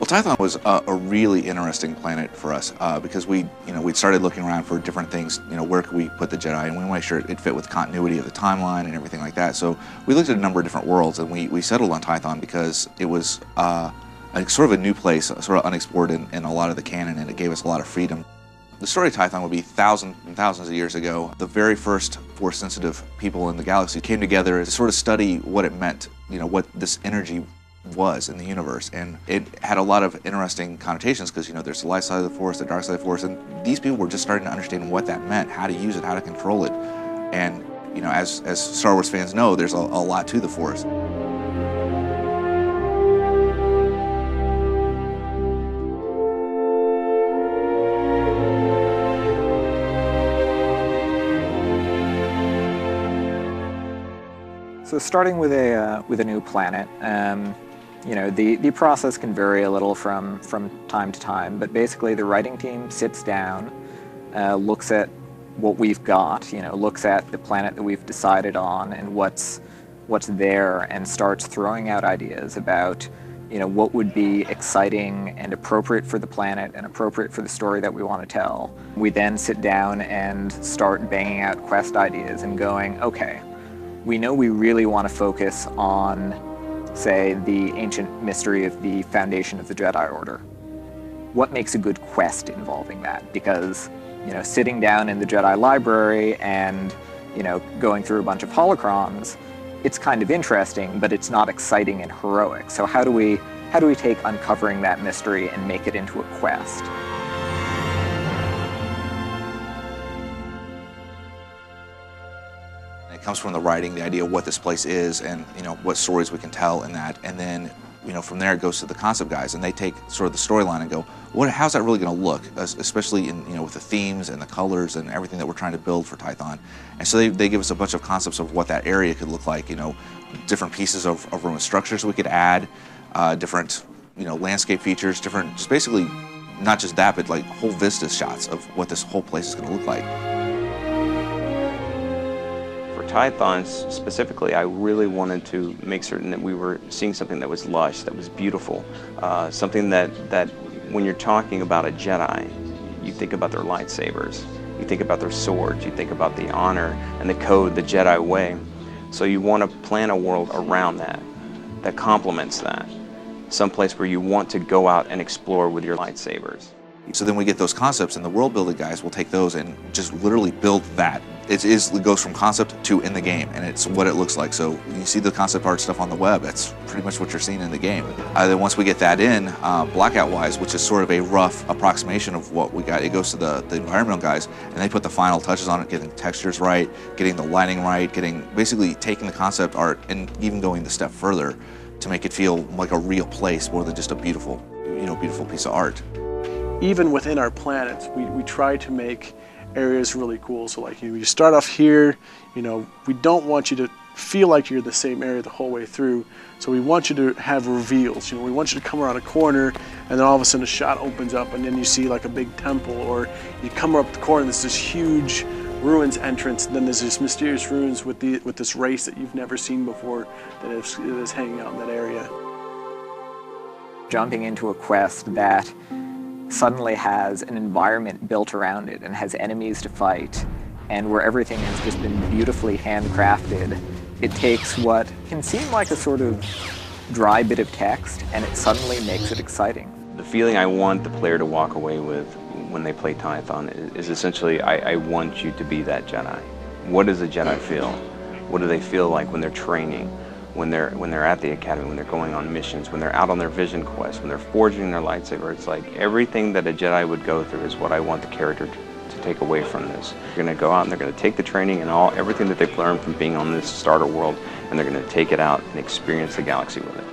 Well, Tython was a really interesting planet for us because we'd started looking around for different things. Where could we put the Jedi, and we want to make sure it fit with continuity of the timeline and everything like that. So we looked at a number of different worlds, and we settled on Tython because it was sort of a new place, sort of unexplored in a lot of the canon, and it gave us a lot of freedom. The story of Tython would be thousands and thousands of years ago. The very first Force-sensitive people in the galaxy came together to sort of study what it meant, what this energy was in the universe, and it had a lot of interesting connotations because there's the light side of the Force, the dark side of the Force, and these people were just starting to understand what that meant, how to use it, how to control it, and as Star Wars fans know, there's a lot to the Force. So starting with a new planet, the process can vary a little from time to time, but basically the writing team sits down, looks at what we've got, looks at the planet that we've decided on and what's there, and starts throwing out ideas about what would be exciting and appropriate for the planet and appropriate for the story that we want to tell. We then sit down and start banging out quest ideas and going, okay, we know we really want to focus on, say, the ancient mystery of the foundation of the Jedi Order. What makes a good quest involving that? Because, sitting down in the Jedi library and, going through a bunch of holocrons, it's kind of interesting, but it's not exciting and heroic. So how do we take uncovering that mystery and make it into a quest? It comes from the writing, the idea of what this place is, and what stories we can tell in that, and then from there it goes to the concept guys, and they take sort of the storyline and go, how's that really going to look, especially in with the themes and the colors and everything that we're trying to build for Tython. And so they give us a bunch of concepts of what that area could look like, different pieces of ruined structures we could add, different landscape features, just basically not just that, but like whole vista shots of what this whole place is going to look like. Tython specifically, I really wanted to make certain that we were seeing something that was lush, that was beautiful, something that when you're talking about a Jedi, you think about their lightsabers, you think about their swords, you think about the honor and the code, the Jedi way. So you want to plan a world around that complements that, someplace where you want to go out and explore with your lightsabers. So then we get those concepts, and the world building guys will take those and just literally build that. It goes from concept to in the game, and it's what it looks like. So you see the concept art stuff on the web, that's pretty much what you're seeing in the game. Then once we get that in, blackout-wise, which is sort of a rough approximation of what we got, it goes to the environmental guys, and they put the final touches on it, getting textures right, getting the lighting right, basically taking the concept art and even going the step further to make it feel like a real place more than just a beautiful piece of art. Even within our planets, we try to make areas really cool. So like you start off here, we don't want you to feel like you're in the same area the whole way through. So we want you to have reveals. We want you to come around a corner, and then all of a sudden a shot opens up, and then you see like a big temple, or you come up the corner and there's this huge ruins entrance, and then there's this mysterious ruins with this race that you've never seen before that is hanging out in that area. Jumping into a quest that suddenly has an environment built around it and has enemies to fight, and where everything has just been beautifully handcrafted. It takes what can seem like a sort of dry bit of text, and it suddenly makes it exciting. The feeling I want the player to walk away with when they play Tython is essentially, I want you to be that Jedi. What does a Jedi feel? What do they feel like when they're training? When they're at the academy, when they're going on missions, when they're out on their vision quest, when they're forging their lightsaber? It's like everything that a Jedi would go through is what I want the character to take away from this. They're going to go out and they're going to take the training and everything that they've learned from being on this starter world, and they're going to take it out and experience the galaxy with it.